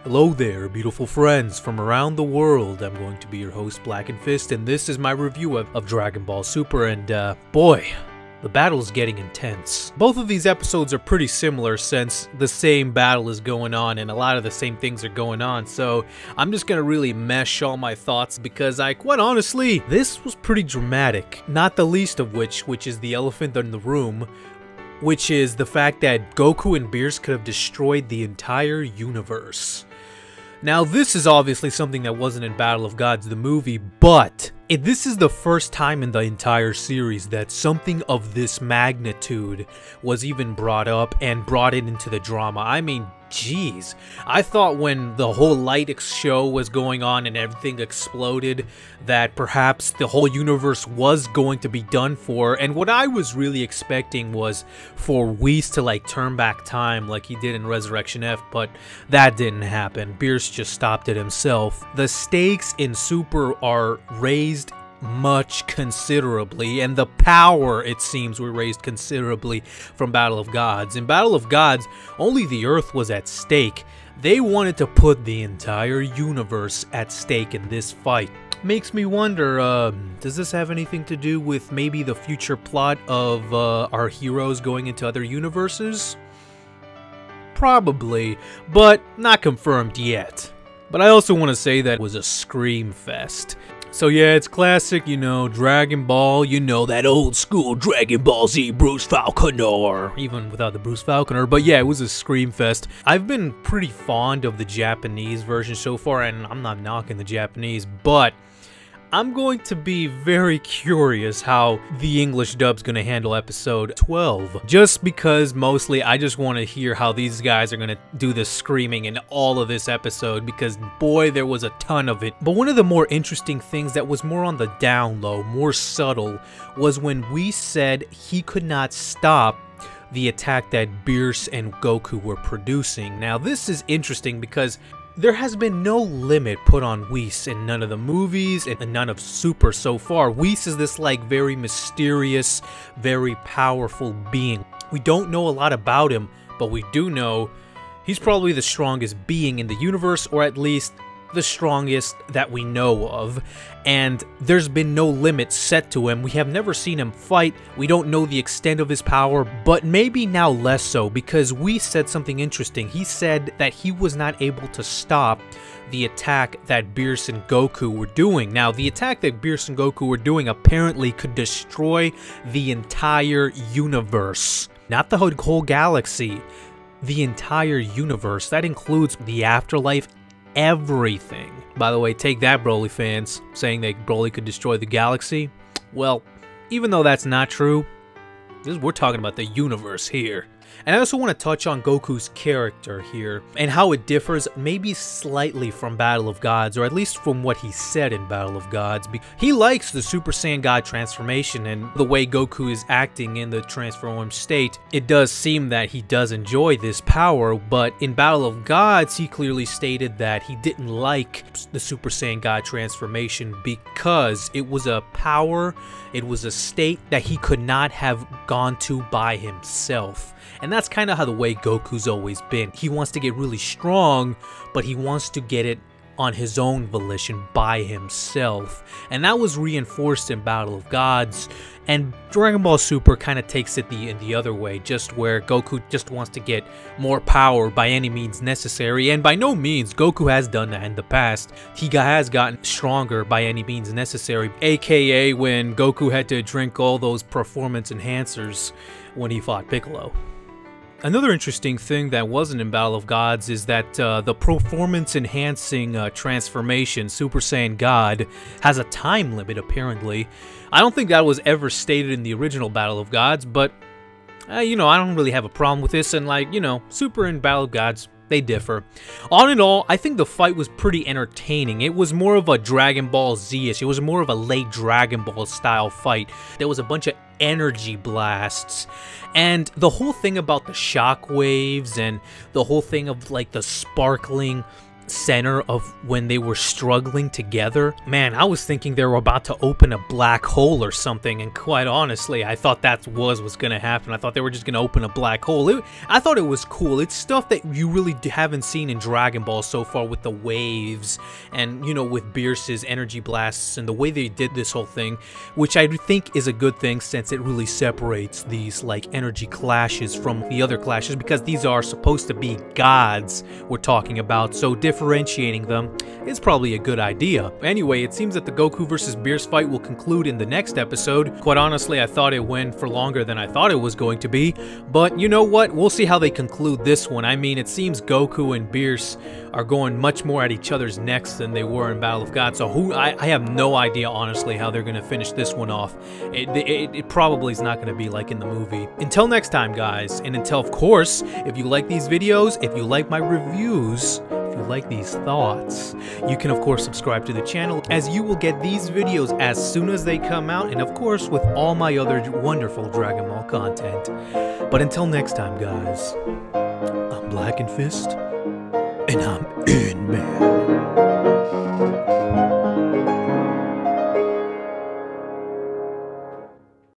Hello there, beautiful friends from around the world. I'm going to be your host, Blackenfist, and this is my review of Dragon Ball Super, and boy, the battle is getting intense. Both of these episodes are pretty similar since the same battle is going on and a lot of the same things are going on, so I'm just gonna really mesh all my thoughts because quite honestly, this was pretty dramatic. Not the least of which is the elephant in the room, which is the fact that Goku and Beerus could have destroyed the entire universe. Now, this is obviously something that wasn't in Battle of Gods, the movie, but this is the first time in the entire series that something of this magnitude was even brought up and brought it into the drama. I mean, jeez. I thought when the whole light show was going on and everything exploded that perhaps the whole universe was going to be done for, and what I was really expecting was for Whis to turn back time like he did in Resurrection F, but that didn't happen. Beerus just stopped it himself. The stakes in Super are raised considerably, and the power, it seems, were raised considerably from Battle of Gods. In Battle of Gods, only the Earth was at stake. They wanted to put the entire universe at stake in this fight. Makes me wonder, does this have anything to do with maybe the future plot of our heroes going into other universes? Probably, but not confirmed yet. But I also want to say that it was a scream fest. So yeah, it's classic, Dragon Ball, that old school Dragon Ball Z Bruce Falconer, even without the Bruce Falconer, but yeah, it was a scream fest. I've been pretty fond of the Japanese version so far, and I'm not knocking the Japanese, but I'm going to be very curious how the English dub's going to handle episode 12. Just because mostly I just want to hear how these guys are going to do the screaming in all of this episode, because boy, there was a ton of it. But one of the more interesting things that was more on the down low, more subtle, was when we said he could not stop the attack that Beerus and Goku were producing. Now this is interesting because there has been no limit put on Whis in none of the movies and none of Super so far. Whis is this very mysterious, very powerful being. We don't know a lot about him, but we do know he's probably the strongest being in the universe, or at least the strongest that we know of, and there's been no limit set to him. We have never seen him fight. We don't know the extent of his power, but maybe now less so, because we said something interesting. He said that he was not able to stop the attack that Beerus and Goku were doing. Now, the attack that Beerus and Goku were doing apparently could destroy the entire universe. Not the whole galaxy, the entire universe. That includes the afterlife, everything. By the way, take that, Broly fans, saying that Broly could destroy the galaxy. Well, even though that's not true, we're talking about the universe here. And I also want to touch on Goku's character here and how it differs maybe slightly from Battle of Gods, or at least from what he said in Battle of Gods. He likes the Super Saiyan God transformation and the way Goku is acting in the transformed state. It does seem that he does enjoy this power, but in Battle of Gods, he clearly stated that he didn't like the Super Saiyan God transformation because it was a power, it was a state that he could not have gone to by himself. And that's kind of how the way Goku's always been. He wants to get really strong, but he wants to get it on his own volition by himself. And that was reinforced in Battle of Gods. And Dragon Ball Super kind of takes it the other way, just where Goku just wants to get more power by any means necessary. And by no means, Goku has done that in the past. He has gotten stronger by any means necessary, aka when Goku had to drink all those performance enhancers when he fought Piccolo. Another interesting thing that wasn't in Battle of Gods is that the performance-enhancing transformation, Super Saiyan God, has a time limit, apparently. I don't think that was ever stated in the original Battle of Gods, but, I don't really have a problem with this, and, Super and Battle of Gods, they differ. All in all, I think the fight was pretty entertaining. It was more of a Dragon Ball Z-ish. It was more of a late Dragon Ball style fight. There was a bunch of energy blasts, and the whole thing about the shock waves and the whole thing of the sparkling center of when they were struggling together, man, I was thinking they were about to open a black hole or something, and quite honestly, I thought that was what's gonna happen. I thought they were just gonna open a black hole. I thought it was cool. It's stuff that you really haven't seen in Dragon Ball so far, with the waves and, you know, with Beerus's energy blasts and the way they did this whole thing, which I think is a good thing, since it really separates these like energy clashes from the other clashes, because these are supposed to be gods we're talking about, so differentiating them is probably a good idea. Anyway, it seems that the Goku versus Beerus fight will conclude in the next episode. Quite honestly, I thought it went for longer than I thought it was going to be, but you know what? We'll see how they conclude this one. I mean, it seems Goku and Beerus are going much more at each other's necks than they were in Battle of God, so I have no idea, honestly, how they're going to finish this one off. It probably is not going to be like in the movie. Until next time, guys, and until, of course, if you like these videos, if you like my reviews, if you like these thoughts, you can of course subscribe to the channel, as you will get these videos as soon as they come out, and of course with all my other wonderful Dragon Ball content. But until next time, guys, I'm Blackenfist, and I'm in, man.